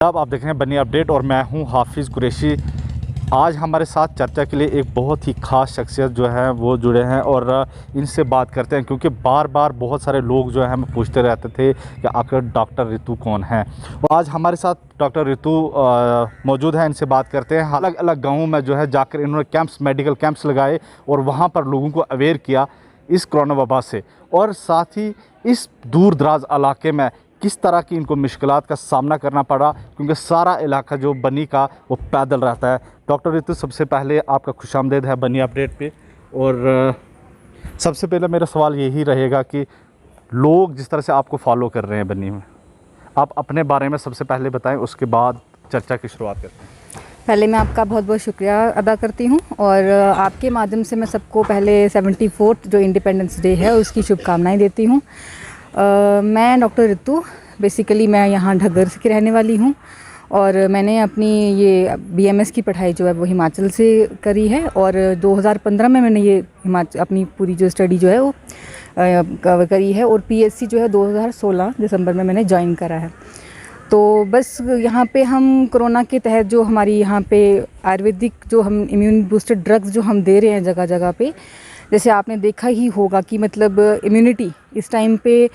अब आप देख रहे हैं बनी अपडेट और मैं हूं हाफिज़ कुरैशी। आज हमारे साथ चर्चा के लिए एक बहुत ही ख़ास शख्सियत जो है वो जुड़े हैं और इनसे बात करते हैं, क्योंकि बार बार बहुत सारे लोग जो है हमें पूछते रहते थे कि आखिर डॉक्टर रितु कौन है। और आज हमारे साथ डॉक्टर रितु मौजूद हैं, इनसे बात करते हैं। अलग अलग गाँवों में जो है जाकर इन्होंने कैंप्स, मेडिकल कैंप्स लगाए और वहाँ पर लोगों को अवेयर किया इस कोरोना वबा से, और साथ ही इस दूर दराज इलाके में किस तरह की इनको मुश्किलात का सामना करना पड़ा, क्योंकि सारा इलाका जो बनी का वो पैदल रहता है। डॉक्टर रितु, सबसे पहले आपका खुशामदीद है बनी अपडेट पे। और सबसे पहले मेरा सवाल यही रहेगा कि लोग जिस तरह से आपको फॉलो कर रहे हैं बनी में, आप अपने बारे में सबसे पहले बताएं, उसके बाद चर्चा की शुरुआत करते हैं। पहले मैं आपका बहुत बहुत शुक्रिया अदा करती हूँ और आपके माध्यम से मैं सबको पहले 74th जो इंडिपेंडेंस डे है उसकी शुभकामनाएं देती हूँ। मैं डॉक्टर रितु, बेसिकली मैं यहाँ ढगर की रहने वाली हूँ और मैंने अपनी ये BMS की पढ़ाई जो है वो हिमाचल से करी है और 2015 में मैंने ये अपनी पूरी जो स्टडी जो है वो कवर करी है और PSc जो है 2016 दिसंबर में मैंने ज्वाइन करा है। तो बस यहाँ पे हम कोरोना के तहत जो हमारी यहाँ पे आयुर्वेदिक जो हम इम्यून बूस्टर ड्रग्स जो हम दे रहे हैं जगह जगह पे, जैसे आपने देखा ही होगा कि मतलब इम्यूनिटी इस टाइम पे,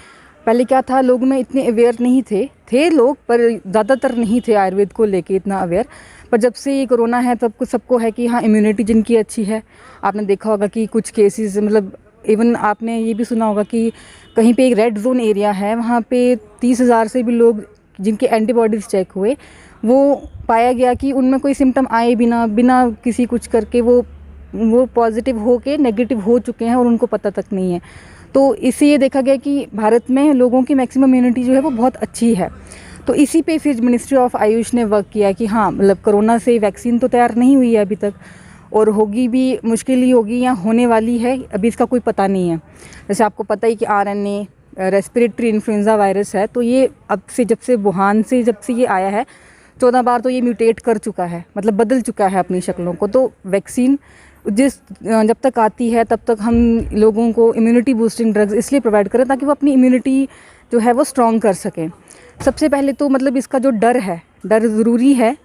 पहले क्या था, लोग में इतने अवेयर नहीं थे लोग, पर ज़्यादातर नहीं थे आयुर्वेद को लेके इतना अवेयर। पर जब से ये कोरोना है तब कुछ सबको है कि हाँ इम्यूनिटी जिनकी अच्छी है। आपने देखा होगा कि कुछ केसेस, मतलब इवन आपने ये भी सुना होगा कि कहीं पे एक रेड जोन एरिया है, वहाँ पे 30,000 से भी लोग जिनके एंटीबॉडीज़ चेक हुए, वो पाया गया कि उनमें कोई सिम्टम आए बिना किसी कुछ करके वो पॉजिटिव हो के नेगेटिव हो चुके हैं और उनको पता तक नहीं है। तो इससे ये देखा गया कि भारत में लोगों की मैक्सिमम इम्यूनिटी जो है वो बहुत अच्छी है। तो इसी पे फिर मिनिस्ट्री ऑफ आयुष ने वर्क किया कि हाँ, मतलब कोरोना से वैक्सीन तो तैयार नहीं हुई है अभी तक, और होगी भी मुश्किल ही होगी या होने वाली है, अभी इसका कोई पता नहीं है। जैसे आपको पता ही कि RNA रेस्पिरेटरी इन्फ्लुएंजा वायरस है, तो ये अब से जब से वुहान से जब से ये आया है 14 बार तो ये म्यूटेट कर चुका है, मतलब बदल चुका है अपनी शक्लों को। तो वैक्सीन जब तक आती है तब तक हम लोगों को इम्यूनिटी बूस्टिंग ड्रग्स इसलिए प्रोवाइड करें ताकि वो अपनी इम्यूनिटी जो है वो स्ट्रॉन्ग कर सकें। सबसे पहले तो मतलब इसका जो डर है, डर ज़रूरी है,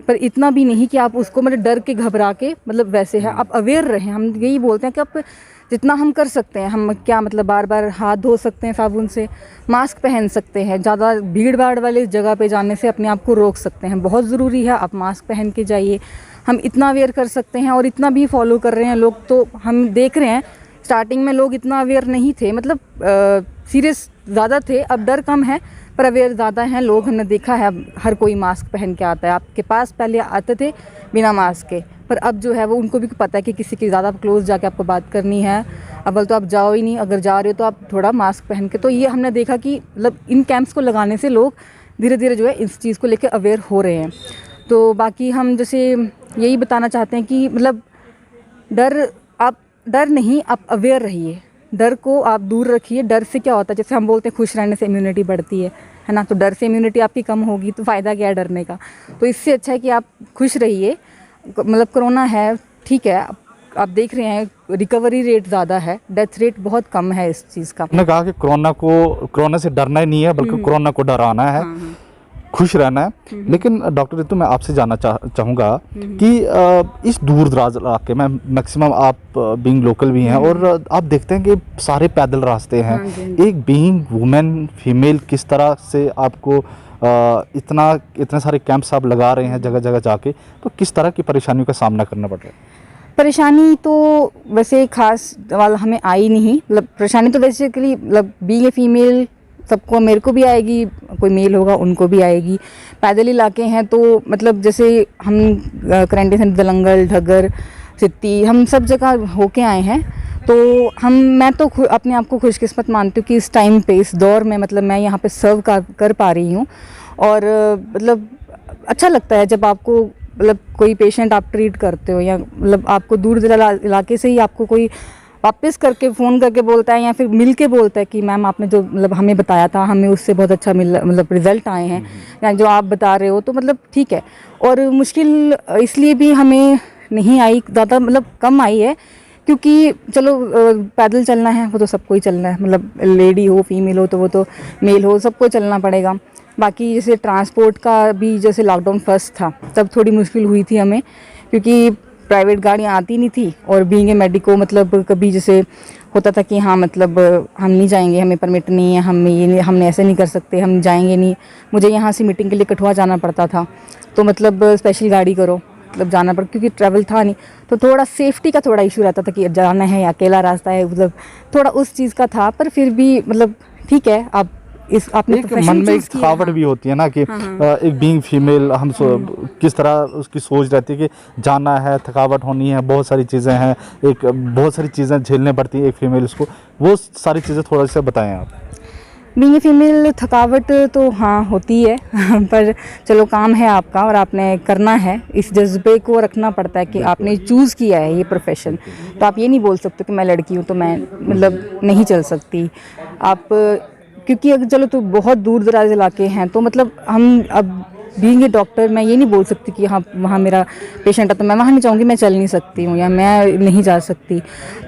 पर इतना भी नहीं कि आप उसको मतलब डर के घबरा के, मतलब वैसे है, आप अवेयर रहें। हम यही बोलते हैं कि आप जितना हम कर सकते हैं, हम क्या मतलब बार बार हाथ धो सकते हैं साबुन से, मास्क पहन सकते हैं, ज़्यादा भीड़ भाड़ वाले जगह पे जाने से अपने आप को रोक सकते हैं, बहुत ज़रूरी है, आप मास्क पहन के जाइए। हम इतना अवेयर कर सकते हैं और इतना भी फॉलो कर रहे हैं लोग। तो हम देख रहे हैं स्टार्टिंग में लोग इतना अवेयर नहीं थे, मतलब सीरियस ज़्यादा थे, अब डर कम है पर अवेयर ज़्यादा हैं लोग। हमने देखा है अब हर कोई मास्क पहन के आता है। आपके पास पहले आते थे बिना मास्क के, पर अब जो है वो उनको भी पता है कि किसी की ज़्यादा क्लोज जाके आपको बात करनी है, अव्वल तो आप जाओ ही नहीं, अगर जा रहे हो तो आप थोड़ा मास्क पहन के। तो ये हमने देखा कि मतलब इन कैंप्स को लगाने से लोग धीरे धीरे जो है इस चीज़ को लेकर अवेयर हो रहे हैं। तो बाकी हम जैसे यही बताना चाहते हैं कि मतलब डर नहीं, आप अवेयर रहिए, डर को आप दूर रखिए। डर से क्या होता है, जैसे हम बोलते हैं खुश रहने से इम्यूनिटी बढ़ती है ना, तो डर से इम्यूनिटी आपकी कम होगी तो फ़ायदा क्या है डरने का। तो इससे अच्छा है कि आप खुश रहिए। मतलब कोरोना है, ठीक है, आप देख रहे हैं रिकवरी रेट ज़्यादा है, डेथ रेट बहुत कम है इस चीज़ का। आपने कहा कि कोरोना से डरना ही नहीं है, बल्कि कोरोना को डराना है, खुश रहना है। लेकिन डॉक्टर रितु, मैं आपसे जानना चाहूँगा कि इस दूर दराज इलाके में मैक्सिमम आप बीइंग लोकल भी हैं और आप देखते हैं कि सारे पैदल रास्ते हैं। एक बीइंग वुमेन, फीमेल, किस तरह से आपको इतने सारे कैंप्स आप लगा रहे हैं जगह जगह जाके, तो किस तरह की परेशानियों का सामना करना पड़ रहा है? परेशानी तो वैसे खास वाला हमें आई नहीं, मतलब परेशानी तो बेसिकली मतलब बीइंग ए फीमेल सबको, मेरे को भी आएगी, कोई मेल होगा उनको भी आएगी। पैदल इलाके हैं तो मतलब जैसे हम करंडी से दलंगल, ढगर, सित्ती, हम सब जगह होके आए हैं। तो मैं तो अपने आप को खुशकिस्मत मानती हूँ कि इस टाइम पे, इस दौर में मतलब मैं यहाँ पे सर्व कर पा रही हूँ। और मतलब अच्छा लगता है जब आपको मतलब कोई पेशेंट आप ट्रीट करते हो, या मतलब आपको दूर दराज इलाके से ही आपको कोई वापस करके फ़ोन करके बोलता है या फिर मिल के बोलता है कि मैम आपने जो मतलब हमें बताया था, हमें उससे बहुत अच्छा मतलब रिज़ल्ट आए हैं, या जो आप बता रहे हो, तो मतलब ठीक है। और मुश्किल इसलिए भी हमें नहीं आई ज़्यादा, मतलब कम आई है, क्योंकि चलो पैदल चलना है वो तो सबको ही चलना है, मतलब लेडी हो, फीमेल हो, तो वो तो मेल हो, सबको चलना पड़ेगा। बाकी जैसे ट्रांसपोर्ट का भी, जैसे लॉकडाउन फर्स्ट था तब थोड़ी मुश्किल हुई थी हमें, क्योंकि प्राइवेट गाड़ियाँ आती नहीं थी, और बीइंग ए मेडिको मतलब कभी जैसे होता था कि हाँ मतलब हम नहीं जाएंगे, हमें परमिट नहीं है, हमने ऐसे नहीं कर सकते, हम जाएंगे नहीं। मुझे यहाँ से मीटिंग के लिए कठुआ जाना पड़ता था, तो मतलब स्पेशल गाड़ी करो, मतलब जाना पड़, क्योंकि ट्रैवल था नहीं, तो थोड़ा सेफ्टी का थोड़ा इशू रहता था कि जाना है या अकेला रास्ता है, मतलब थोड़ा उस चीज़ का था। पर फिर भी मतलब ठीक है, आप इस आपने एक मन में एक थकावट भी होती है ना कि एक बीइंग फीमेल हम किस तरह उसकी सोच रहती है कि जाना है, थकावट होनी है, बहुत सारी चीज़ें हैं, एक बहुत सारी चीज़ें झेलने पड़ती हैं एक फीमेल उसको, वो सारी चीज़ें थोड़ा सा बताएं आप। बीइंग ए फीमेल थकावट तो हाँ होती है पर चलो काम है आपका और आपने करना है, इस जज्बे को रखना पड़ता है कि आपने चूज़ किया है ये प्रोफेशन। तो आप ये नहीं बोल सकते कि मैं लड़की हूँ तो मैं मतलब नहीं चल सकती आप, क्योंकि अगर चलो तो बहुत दूर दराज इलाके हैं, तो मतलब हम अब बीइंग ए डॉक्टर मैं ये नहीं बोल सकती कि हाँ वहाँ मेरा पेशेंट है तो मैं वहाँ नहीं जाऊँगी, मैं चल नहीं सकती हूँ या मैं नहीं जा सकती।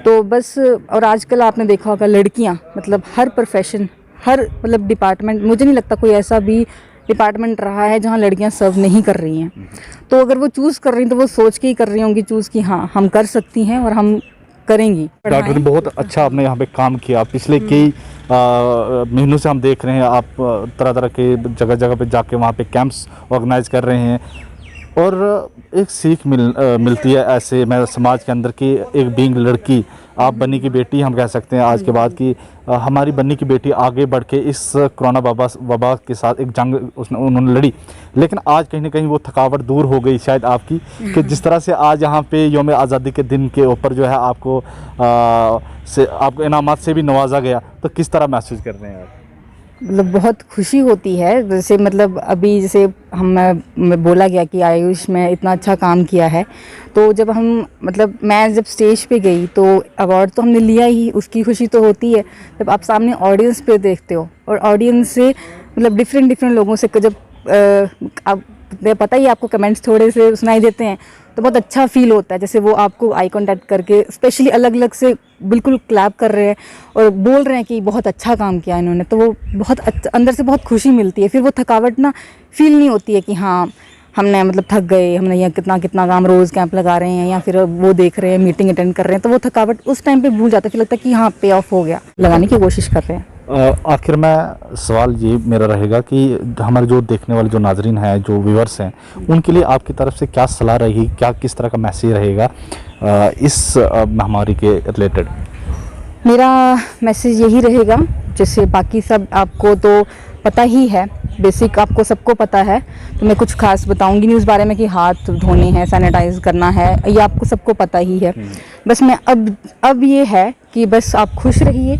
तो बस, और आजकल आपने देखा होगा लड़कियाँ मतलब हर प्रोफेशन, हर मतलब डिपार्टमेंट, मुझे नहीं लगता कोई ऐसा भी डिपार्टमेंट रहा है जहाँ लड़कियाँ सर्व नहीं कर रही हैं। तो अगर वो चूज़ कर रही हैं तो वो सोच के ही कर रही होंगी चूज़ कि हाँ हम कर सकती हैं और हम करेंगी। डॉक्टर ने बहुत अच्छा आपने यहाँ पे काम किया, पिछले कई महीनों से हम देख रहे हैं आप तरह तरह के जगह जगह पे जाके वहाँ पे कैंप्स ऑर्गेनाइज कर रहे हैं, और एक सीख मिलती है ऐसे मैं समाज के अंदर कि एक बीइंग लड़की, आप बन्नी की बेटी हम कह सकते हैं आज के बाद कि हमारी बन्नी की बेटी आगे बढ़ के इस कोरोना वबा के साथ एक जंग उन्होंने लड़ी, लेकिन आज कहीं ना कहीं वो थकावट दूर हो गई शायद आपकी, कि जिस तरह से आज यहाँ पे यौम आज़ादी के दिन के ऊपर जो है आपको इनामात से भी नवाजा गया, तो किस तरह महसूस कर रहे हैं आप? मतलब बहुत खुशी होती है। जैसे मतलब अभी जैसे मैं बोला गया कि आयुष में इतना अच्छा काम किया है, तो जब हम मतलब मैं जब स्टेज पे गई तो अवार्ड तो हमने लिया ही, उसकी खुशी तो होती है। जब आप सामने ऑडियंस पे देखते हो और ऑडियंस से मतलब डिफरेंट लोगों से जब आप पता ही आपको कमेंट्स थोड़े से सुनाई देते हैं, तो बहुत अच्छा फील होता है। जैसे वो आपको आई कांटेक्ट करके स्पेशली अलग अलग से बिल्कुल क्लैप कर रहे हैं और बोल रहे हैं कि बहुत अच्छा काम किया इन्होंने, तो वो बहुत अंदर से बहुत खुशी मिलती है। फिर वो थकावट ना फील नहीं होती है कि हाँ हमने मतलब थक गए, हमने यहाँ कितना काम रोज़ कैंप लगा रहे हैं या फिर वो देख रहे हैं, मीटिंग अटेंड कर रहे हैं, तो वो थकावट उस टाइम पे भूल जाता है। फिर लगता है कि हाँ पे ऑफ हो गया, लगाने की कोशिश कर रहे हैं। आखिर में सवाल ये मेरा रहेगा कि हमारे जो देखने वाले जो नाजरीन हैं, जो व्यूअर्स हैं, उनके लिए आपकी तरफ से क्या सलाह रहेगी, क्या किस तरह का मैसेज रहेगा इस महामारी के रिलेटेड? मेरा मैसेज यही रहेगा, जैसे बाकी सब आपको तो पता ही है, बेसिक आपको सबको पता है, तो मैं कुछ खास बताऊंगी नहीं उस बारे में कि हाथ धोने हैं, सैनिटाइज करना है, ये आपको सबको पता ही है। बस मैं अब ये है कि बस आप खुश रहिए,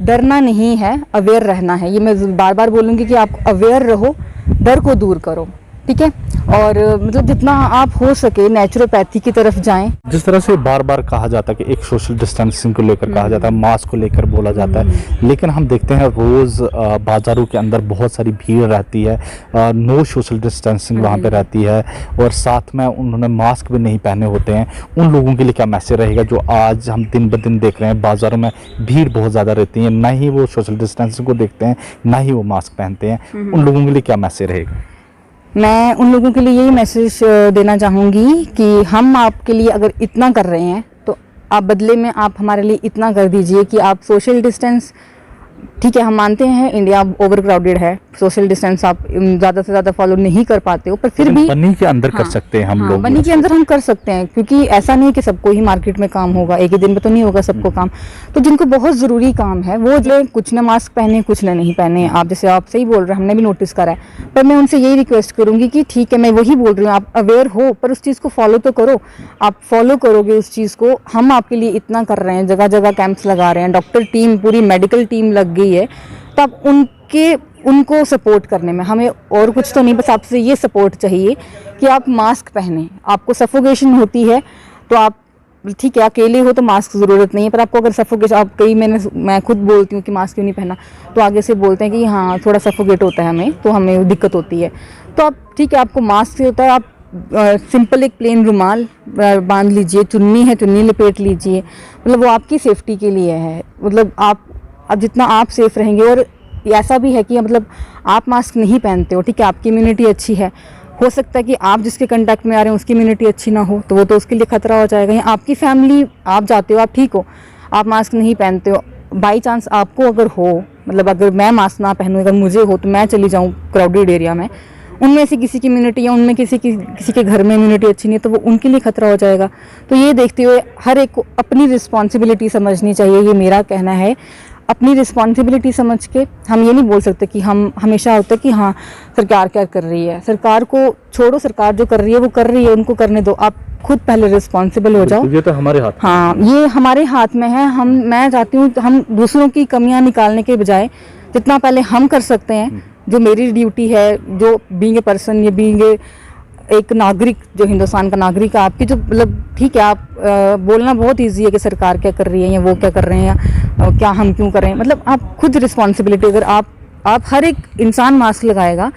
डरना नहीं है, अवेयर रहना है। ये मैं बार बार बोलूँगी कि आप अवेयर रहो, डर को दूर करो, ठीक है। और मतलब जितना आप हो सके नेचुरोपैथी की तरफ जाएं। जिस तरह से बार बार कहा जाता है कि एक सोशल डिस्टेंसिंग को लेकर कहा जाता है, मास्क को लेकर बोला जाता है, लेकिन हम देखते हैं रोज़ बाज़ारों के अंदर बहुत सारी भीड़ रहती है, नो सोशल डिस्टेंसिंग वहाँ पे रहती है, और साथ में उन्होंने मास्क भी नहीं पहने होते हैं। उन लोगों के लिए क्या मैसेज रहेगा जो आज हम दिन ब दिन देख रहे हैं बाज़ारों में भीड़ बहुत ज़्यादा रहती है, ना ही वो सोशल डिस्टेंसिंग को देखते हैं, ना ही वो मास्क पहनते हैं, उन लोगों के लिए क्या मैसेज रहेगा? मैं उन लोगों के लिए यही मैसेज देना चाहूँगी कि हम आपके लिए अगर इतना कर रहे हैं तो आप बदले में आप हमारे लिए इतना कर दीजिए कि आप सोशल डिस्टेंस, ठीक है हम मानते हैं इंडिया ओवर क्राउडेड है, सोशल डिस्टेंस आप ज़्यादा से ज़्यादा फॉलो नहीं कर पाते हो, पर फिर भी बन्नी के अंदर कर सकते हैं हम लोग। बन्नी के अंदर हम कर सकते हैं, क्योंकि ऐसा नहीं कि सबको ही मार्केट में काम होगा, एक ही दिन में तो नहीं होगा सबको काम। तो जिनको बहुत ज़रूरी काम है वो जो कुछ ने मास्क पहने, कुछ ने नहीं पहने। आप जैसे आप सही बोल रहे हैं, हमने भी नोटिस करा है, पर मैं उनसे यही रिक्वेस्ट करूँगी कि ठीक है मैं वही बोल रही हूँ, आप अवेयर हो पर उस चीज़ को फॉलो तो करो। आप फॉलो करोगे उस चीज़ को, हम आपके लिए इतना कर रहे हैं, जगह जगह कैंप्स लगा रहे हैं, डॉक्टर टीम पूरी मेडिकल टीम लग गई है, तो आप उनको सपोर्ट करने में हमें और कुछ तो नहीं, बस आपसे ये सपोर्ट चाहिए कि आप मास्क पहने। आपको सफोकेशन होती है तो आप ठीक है अकेले हो तो मास्क ज़रूरत नहीं है, पर आपको अगर सफोकेशन, आप मैं खुद बोलती हूँ कि मास्क क्यों नहीं पहना, तो आगे से बोलते हैं कि हाँ थोड़ा सफोकेट होता है हमें, तो हमें दिक्कत होती है। तो आप ठीक है आपको मास्क से होता है, आप सिंपल एक प्लेन रुमाल बांध लीजिए, चुन्नी है चुन्नी लपेट लीजिए, मतलब वो आपकी सेफ्टी के लिए है। मतलब आप जितना आप सेफ रहेंगे, और ऐसा भी है कि मतलब आप मास्क नहीं पहनते हो, ठीक है, आपकी इम्यूनिटी अच्छी है, हो सकता है कि आप जिसके कांटेक्ट में आ रहे हैं उसकी इम्यूनिटी अच्छी ना हो, तो वो तो उसके लिए खतरा हो जाएगा। या आपकी फैमिली, आप जाते हो, आप ठीक हो, आप मास्क नहीं पहनते हो, बाई चांस आपको अगर हो, मतलब अगर मैं मास्क ना पहनूँ, अगर मुझे हो तो मैं चली जाऊँ क्राउडेड एरिया में, उनमें से किसी की इम्यूनिटी या उनमें किसी के घर में इम्यूनिटी अच्छी नहीं है, तो वो उनके लिए खतरा हो जाएगा। तो ये देखते हुए हर एक को अपनी रिस्पॉन्सिबिलिटी समझनी चाहिए, ये मेरा कहना है। अपनी रिस्पॉन्सिबिलिटी समझ के हम ये नहीं बोल सकते कि हम हमेशा होता है कि हाँ सरकार क्या कर रही है, सरकार को छोड़ो, सरकार जो कर रही है वो कर रही है, उनको करने दो, आप खुद पहले रिस्पॉन्सिबल हो जाओ। ये तो हमारे हाथ में। हाँ, ये हमारे हाथ में है। मैं चाहती हूँ हम दूसरों की कमियां निकालने के बजाय जितना पहले हम कर सकते हैं, जो मेरी ड्यूटी है, जो बीइंग ए पर्सन, ये बीइंग एक नागरिक, जो हिंदुस्तान का नागरिक है, आपकी जो मतलब ठीक है, आप बोलना बहुत इजी है कि सरकार क्या कर रही है या वो क्या कर रहे हैं या क्या हम क्यों कर रहे हैं, मतलब आप खुद रिस्पॉन्सिबिलिटी, अगर आप हर एक इंसान मास्क लगाएगा,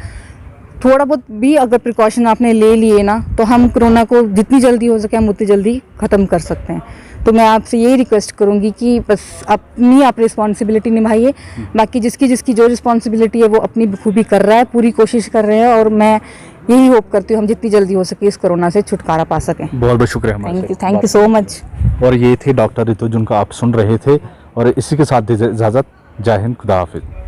थोड़ा बहुत भी अगर प्रिकॉशन आपने ले लिए ना, तो हम कोरोना को जितनी जल्दी हो सके हम उतनी जल्दी ख़त्म कर सकते हैं। तो मैं आपसे यही रिक्वेस्ट करूंगी कि बस अपनी आप रिस्पॉन्सिबिलिटी निभाइए, बाकी जिसकी जो रिस्पॉन्सिबिलिटी है वो अपनी बखूबी कर रहा है, पूरी कोशिश कर रहे हैं, और मैं यही होप करती हूँ हम जितनी जल्दी हो सके इस कोरोना से छुटकारा पा सकें। बहुत बहुत शुक्रिया। Thank you so much. और ये थे डॉक्टर रितु जिनको आप सुन रहे थे, और इसी के साथ इजाज़त। जय हिंद, खुदा हाफिज़।